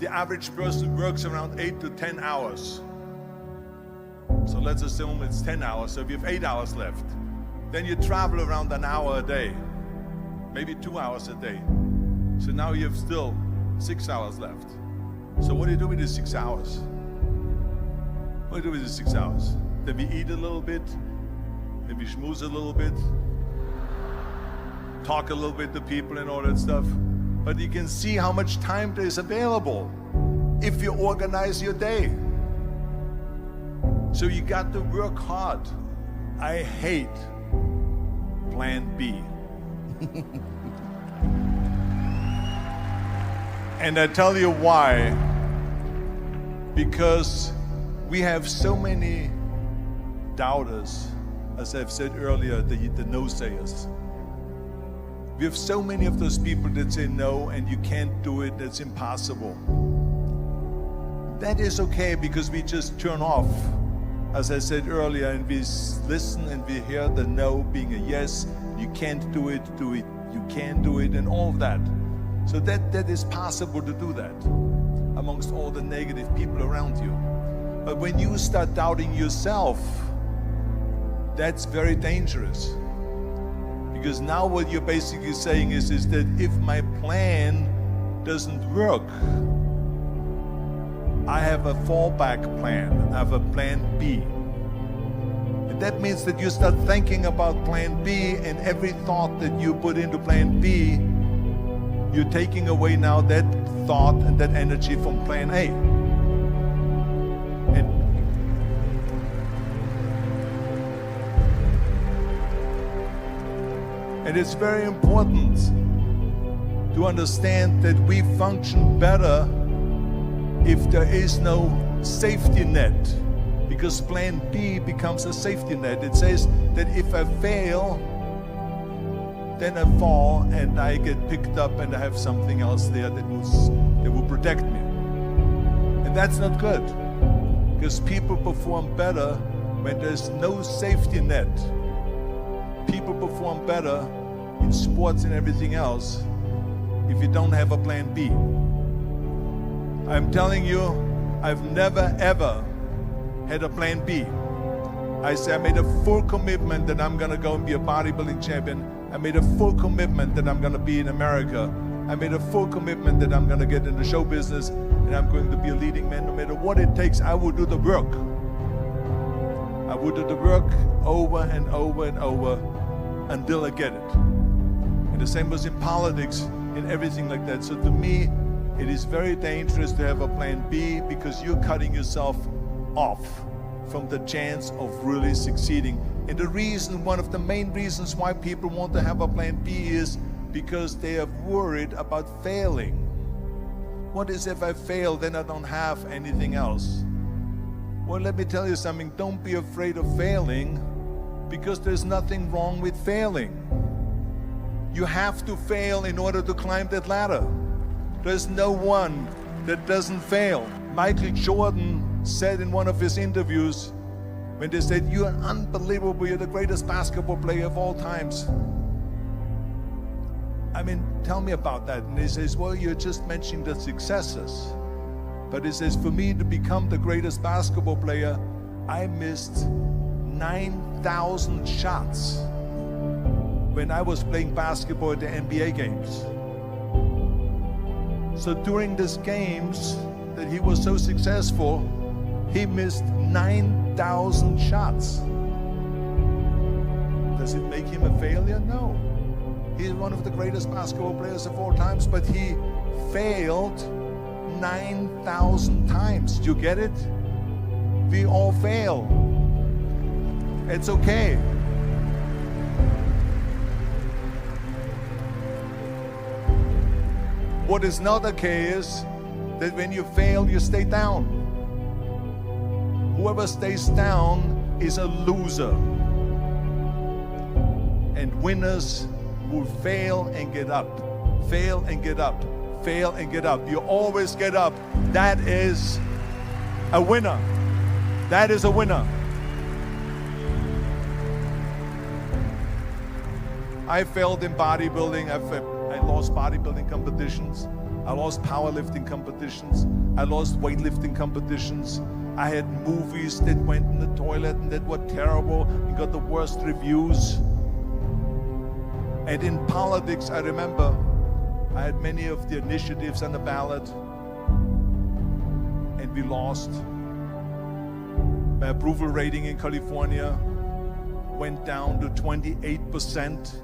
the average person works around 8 to 10 hours. So let's assume it's 10 hours, so if you have 8 hours left, then you travel around an hour a day, maybe 2 hours a day. So now you have still 6 hours left. So what do you do with the 6 hours? What do you do with the 6 hours? Then we eat a little bit, then we schmooze a little bit, talk a little bit to people and all that stuff. But you can see how much time there is available if you organize your day. So you got to work hard. I hate plan B. And I tell you why. Because we have so many doubters, as I've said earlier, the no-sayers. We have so many of those people that say no and you can't do it, that's impossible. That is okay because we just turn off, as I said earlier, and we listen and we hear the no being a yes. You can't do it, you can do it, and all of that. So that is possible to do that amongst all the negative people around you. But when you start doubting yourself, that's very dangerous. Because now what you're basically saying is that if my plan doesn't work, I have a fallback plan, I have a plan B. And that means that you start thinking about plan B, and every thought that you put into plan B, you're taking away now that thought and that energy from plan A. And it's very important to understand that we function better if there is no safety net, because plan B becomes a safety net. It says that if I fail, then I fall and I get picked up and I have something else there that will protect me. And that's not good, because people perform better when there's no safety net. People perform better in sports and everything else if you don't have a plan B. I'm telling you, I've never ever had a plan B. I made a full commitment that I'm gonna go and be a bodybuilding champion. I made a full commitment that I'm gonna be in America. I made a full commitment that I'm gonna get in the show business and I'm going to be a leading man. No matter what it takes, I will do the work. I will do the work over and over and over until I get it. And the same was in politics, in everything like that. So to me, it is very dangerous to have a plan B, because you're cutting yourself off from the chance of really succeeding. And the reason, one of the main reasons why people want to have a plan B is because they are worried about failing. What is if I fail, then I don't have anything else? Well, let me tell you something, don't be afraid of failing, because there's nothing wrong with failing. You have to fail in order to climb that ladder. There's no one that doesn't fail. Michael Jordan said in one of his interviews, when they said, "You're unbelievable, you're the greatest basketball player of all times." I mean, tell me about that. And he says, well, you're just mentioning the successes. But he says, for me to become the greatest basketball player, I missed 9,000 shots when I was playing basketball at the NBA games. So during these games that he was so successful, he missed 9,000 shots. Does it make him a failure? No. He's one of the greatest basketball players of all times, but he failed 9,000 times. Do you get it? We all fail. It's okay. What is not okay is that when you fail, you stay down. Whoever stays down is a loser. And winners will fail and get up, fail and get up, fail and get up. You always get up. That is a winner. That is a winner. I failed in bodybuilding. I lost bodybuilding competitions. I lost powerlifting competitions. I lost weightlifting competitions. I had movies that went in the toilet and that were terrible and got the worst reviews. And in politics, I remember I had many of the initiatives on the ballot, and we lost. My approval rating in California went down to 28%,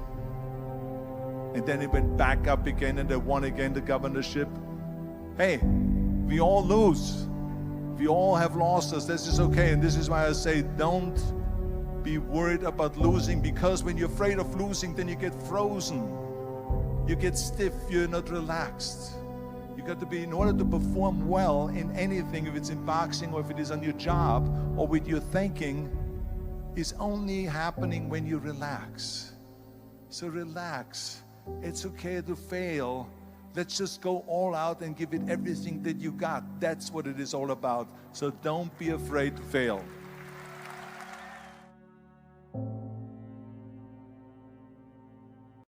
and then it went back up again, and I won again the governorship. Hey, we all lose. We all have losses. This is okay, and this is why I say don't be worried about losing, because when you're afraid of losing, then you get frozen. You get stiff, you're not relaxed. You got to be, in order to perform well in anything, if it's in boxing or if it is on your job or with your thinking, is only happening when you relax. So relax. It's okay to fail. Let's just go all out and give it everything that you got. That's what it is all about. So don't be afraid to fail.